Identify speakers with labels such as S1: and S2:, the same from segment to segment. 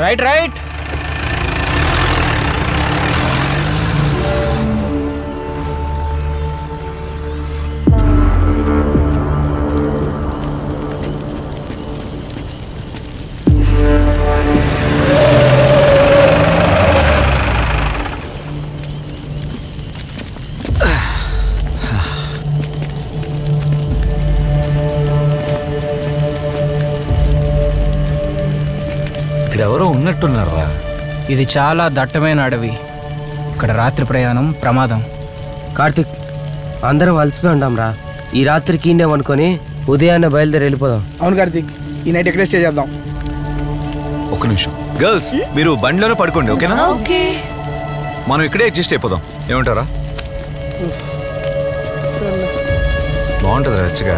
S1: Right right.
S2: ఎవరో ఉన్నట్టున్నారా?
S1: ఇది చాలా దట్టమైన అడవి. ఇక్కడ రాత్రి ప్రయాణం ప్రమాదం.
S3: కార్తిక్, అందరం అలసిపోయి ఉంటాం రా. ఈ రాత్రికి ఇండేమనుకొని ఉదయాన్నే బయలుదేరి వెళ్ళిపోదాం.
S4: అవును కార్తిక్, ఈ నైట్ ఎక్కడే స్టే చేద్దాం.
S2: ఒక్క నిమిషం గర్ల్స్, మీరు బండిలోనే పడుకోండి, ఓకేనా?
S5: ఓకే.
S2: మనం ఇక్కడే అడ్జస్ట్ అయిపోదాం, ఏమంటారా? బాగుంటుంది రచ్చగా.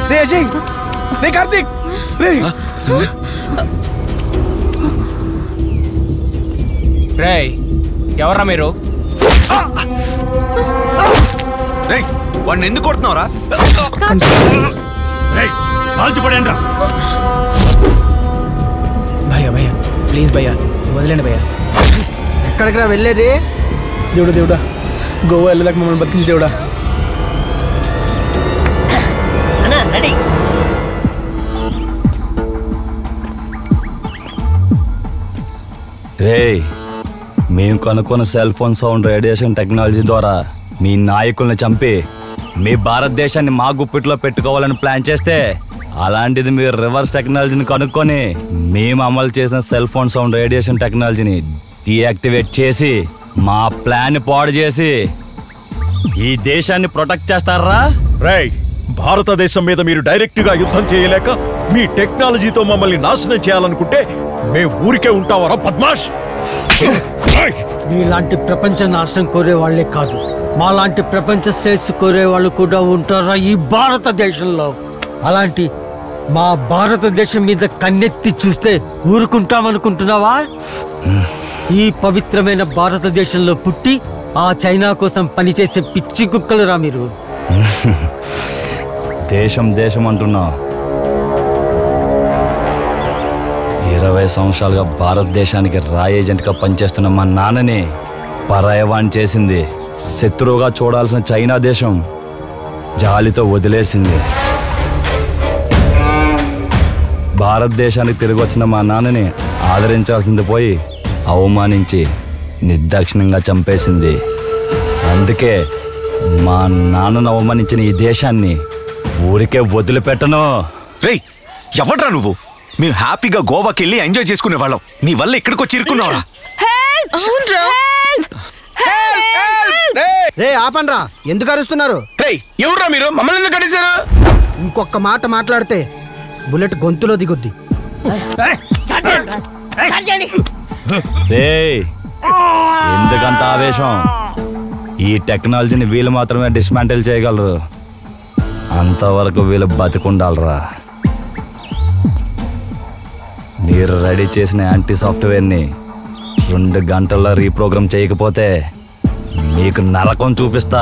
S4: రే అజయ్, రే కార్తిక్, రే
S1: రేయ్, ఎవర్రా మీరు?
S2: రేయ్, వాడిని ఎందుకు కొడుతున్నావురా?
S1: భయ్యా భయ్యా ప్లీజ్ భయ్యా, వదిలేండి భయ్యా.
S3: ఎక్కడికి రా వెళ్ళేది?
S4: దేవుడా, గోవా వెళ్ళదాకా మమ్మల్ని బతికించి దేవుడా.
S6: రేయ్, మేము కనుక్కున్న cell phone sound radiation technology ద్వారా మీ నాయకుల్ని చంపి మీ భారతదేశాన్ని మా గుప్పిట్లో పెట్టుకోవాలని ప్లాన్ చేస్తే, అలాంటిది మీరు రివర్స్ టెక్నాలజీని కనుక్కొని మేము అమలు చేసిన సెల్ ఫోన్ సౌండ్ రేడియేషన్ టెక్నాలజీని డీయాక్టివేట్ చేసి మా ప్లాన్ పాడు చేసి ఈ దేశాన్ని ప్రొటెక్ట్ చేస్తారా?
S7: రేయ్, భారతదేశం మీద మీరు డైరెక్ట్ గా యుద్ధం చేయలేక మీ టెక్నాలజీతో మమ్మల్ని నాశనం చేయాలనుకుంటే మేము ఊరికే ఉంటావరా బద్మాష్?
S8: మీలాంటి ప్రపంచ నాశనం కోరే వాళ్లే కాదు, మాలాంటి ప్రపంచ శ్రేయస్సు కోరే వాళ్ళు కూడా ఉంటారా ఈ భారతదేశంలో. అలాంటి మా భారతదేశం మీద కన్నెత్తి చూస్తే ఊరుకుంటామనుకుంటున్నావా? ఈ పవిత్రమైన భారతదేశంలో పుట్టి ఆ చైనా కోసం పనిచేసే పిచ్చి కుక్కలురా మీరు.
S6: దేశం దేశం అంటున్నా, 20 సంవత్సరాలుగా భారతదేశానికి రాయ్ ఏజెంట్గా పనిచేస్తున్న మా నాన్నని పరాయవాణి చేసింది. శత్రువుగా చూడాల్సిన చైనా దేశం జాలితో వదిలేసింది. భారతదేశానికి తిరిగి వచ్చిన మా నాన్నని ఆదరించాల్సింది పోయి అవమానించి నిర్దాక్షిణ్యంగా చంపేసింది. అందుకే మా నాన్నను అవమానించిన ఈ దేశాన్ని ఊరికే వదిలిపెట్టను.
S2: రేయ్, ఎవడ్రా నువ్వు? మేము హ్యాపీగా గోవాకి వెళ్ళి ఎంజాయ్ చేసుకునే వాళ్ళం, నీ వల్ల ఇక్కడికి వచ్చి ఇరుక్కున్నావా?
S3: రే ఆపండ్రా, ఎందుకు అరుస్తున్నారు?
S4: ఎవరురా మీరు? మమ్మల్ని ఎందుకు కట్టేశారు?
S3: ఇంకొక మాట మాట్లాడితే బుల్లెట్ గొంతులో దిగుద్ది.
S6: రేయ్, ఎందుకంత ఆవేశం? ఈ టెక్నాలజీని వీళ్ళు మాత్రమే డిస్మాంటిల్ చేయగలరు, అంతవరకు వీళ్ళు బతికుండాలరా. మీరు రెడీ చేసిన యాంటీ సాఫ్ట్వేర్ని 2 గంటల్లో రీప్రోగ్రామ్ చేయకపోతే మీకు నరకం చూపిస్తా.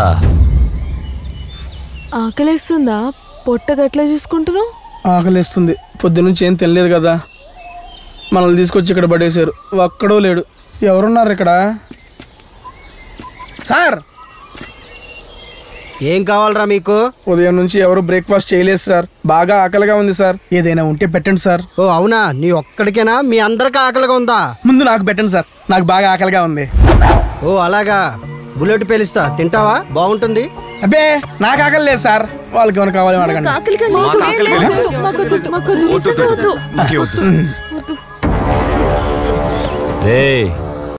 S5: ఆకలేస్తుందా? పొట్ట గట్లా చూసుకుంటున్నావు?
S4: ఆకలేస్తుంది, పొద్దునుంచి ఏం తినలేదు కదా. మనల్ని తీసుకొచ్చి ఇక్కడ పడేశారు, ఒక్కడో లేడు. ఎవరున్నారు ఇక్కడ? సార్,
S3: ఏం కావాలరా మీకు?
S4: ఉదయం నుంచి ఎవరు బ్రేక్ఫాస్ట్ చేయలేదు సార్, బాగా ఆకలిగా ఉంది సార్, ఏదైనా ఉంటే పెట్టండి సార్.
S3: ఓ అవునా, నీ ఒక్కడికేనా? మీ అందరికి ఆకలిగా ఉందా?
S4: ముందు నాకు పెట్టండి సార్, నాకు బాగా ఆకలిగా ఉంది.
S3: ఓ అలాగా, బుల్లెట్ పేలిస్తా, తింటావా? బాగుంటుంది.
S4: అబ్బే, నాకు ఆకలి లేదు సార్, వాళ్ళకి ఏమైనా కావాలి అడగండి.
S6: రేయ్,